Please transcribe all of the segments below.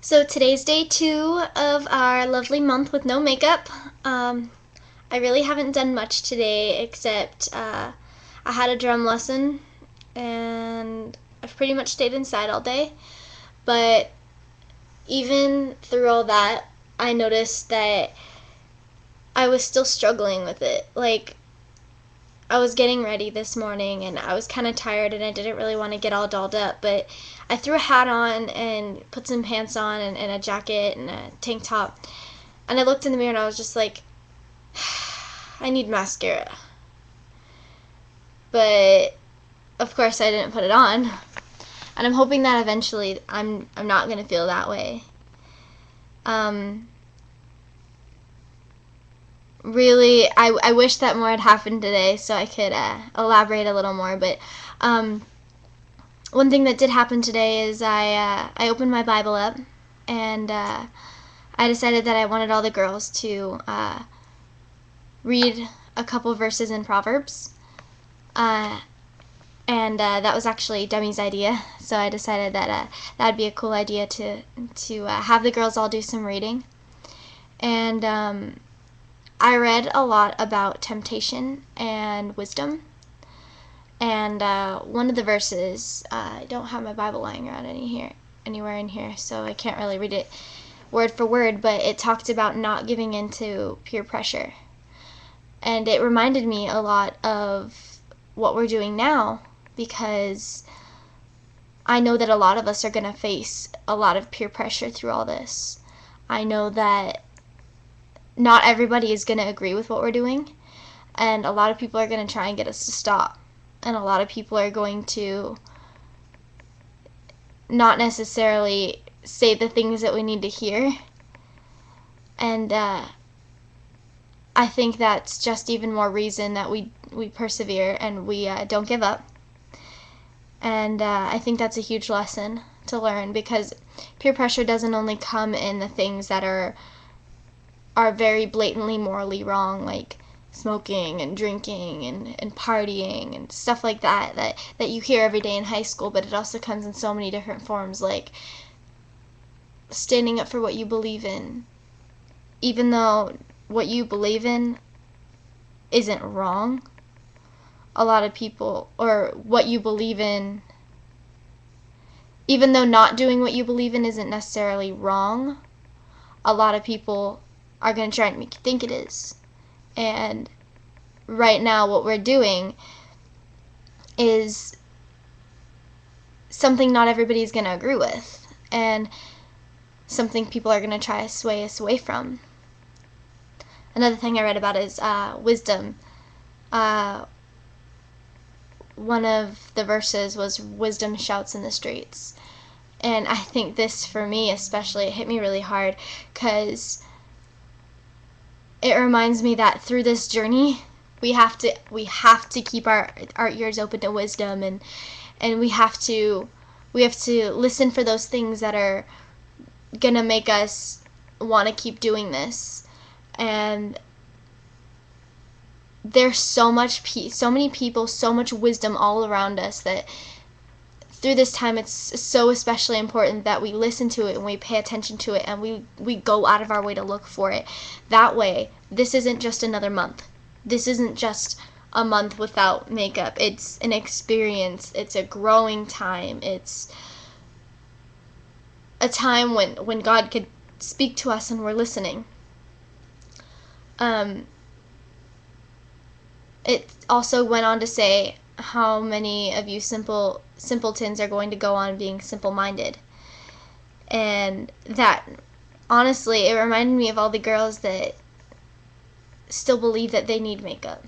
So today's day 2 of our lovely month with no makeup. I really haven't done much today except I had a drum lesson and I've pretty much stayed inside all day. But even through all that, I noticed that I was still struggling with it. Like, I was getting ready this morning and I was kind of tired and I didn't really want to get all dolled up, but I threw a hat on and put some pants on and a jacket and a tank top. And I looked in the mirror and I was just like, I need mascara. But of course I didn't put it on. And I'm hoping that eventually I'm not going to feel that way. Um, really, I wish that more had happened today so I could elaborate a little more. But one thing that did happen today is I opened my Bible up and I decided that I wanted all the girls to read a couple verses in Proverbs. And that was actually Demi's idea, so I decided that that'd be a cool idea to have the girls all do some reading. And I read a lot about temptation and wisdom. And one of the verses, I don't have my Bible lying around anywhere in here, so I can't really read it word for word, but it talked about not giving in to peer pressure. And it reminded me a lot of what we're doing now, because I know that a lot of us are going to face a lot of peer pressure through all this. I know that not everybody is going to agree with what we're doing, and a lot of people are going to try and get us to stop. And a lot of people are going to not necessarily say the things that we need to hear. And I think that's just even more reason that we persevere and we don't give up. And I think that's a huge lesson to learn, because peer pressure doesn't only come in the things that are very blatantly morally wrong, like smoking and drinking and partying and stuff like that you hear every day in high school, but it also comes in so many different forms, like standing up for what you believe in, even though what you believe in isn't wrong. A lot of people, or what you believe in, even though not doing what you believe in isn't necessarily wrong, a lot of people are going to try and make you think it is. And right now what we're doing is something not everybody's going to agree with, and something people are going to try to sway us away from. Another thing I read about is wisdom. One of the verses was, wisdom shouts in the streets. And I think this, for me especially, it hit me really hard, because it reminds me that through this journey we have to keep our ears open to wisdom, and we have to listen for those things that are gonna make us want to keep doing this. And there's so many people, so much wisdom all around us, that through this time it's so especially important that we listen to it and we pay attention to it, and we go out of our way to look for it. That way, this isn't just another month. This isn't just a month without makeup. It's an experience. It's a growing time. It's a time when God could speak to us and we're listening. It also went on to say how many of you simpletons are going to go on being simple-minded. And that, honestly, it reminded me of all the girls that still believe that they need makeup.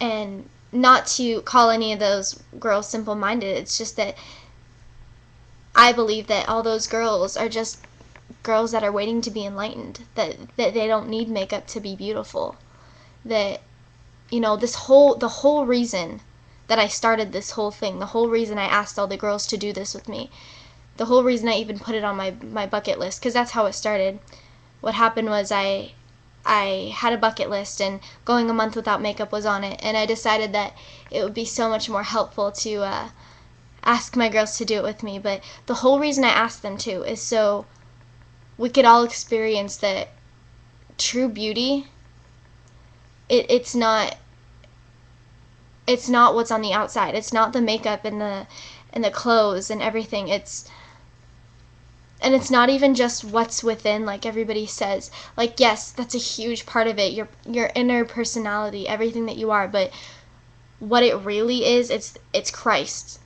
And not to call any of those girls simple-minded, it's just that I believe that all those girls are just girls that are waiting to be enlightened, that they don't need makeup to be beautiful. That, you know, the whole reason that I started this whole thing, the whole reason I asked all the girls to do this with me, the whole reason I even put it on my bucket list, because that's how it started. What happened was I had a bucket list, and going a month without makeup was on it, and I decided that it would be so much more helpful to ask my girls to do it with me, but the whole reason I ask them to is so we could all experience that true beauty. It's not what's on the outside. It's not the makeup and the clothes and everything. It's not even just what's within, like everybody says. Like, yes, that's a huge part of it, your inner personality, everything that you are, but what it really is, it's Christ.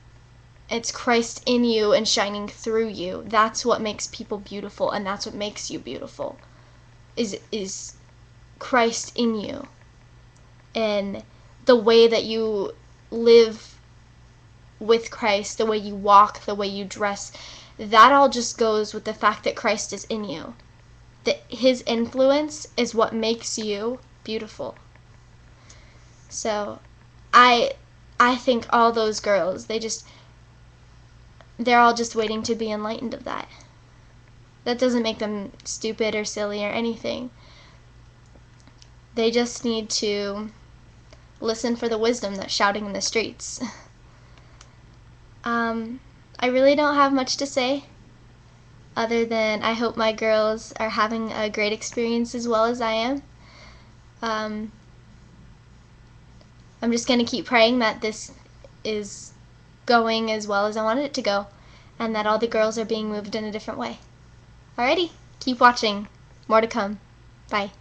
It's Christ in you and shining through you. That's what makes people beautiful, and that's what makes you beautiful. Is Christ in you. And the way that you live with Christ, the way you walk, the way you dress, that all just goes with the fact that Christ is in you. That his influence is what makes you beautiful. So I think all those girls, they're all just waiting to be enlightened of that. That doesn't make them stupid or silly or anything. They just need to listen for the wisdom that's shouting in the streets. I really don't have much to say other than I hope my girls are having a great experience as well as I am. I'm just going to keep praying that this is going as well as I wanted it to go, and that all the girls are being moved in a different way. Alrighty, keep watching. More to come. Bye.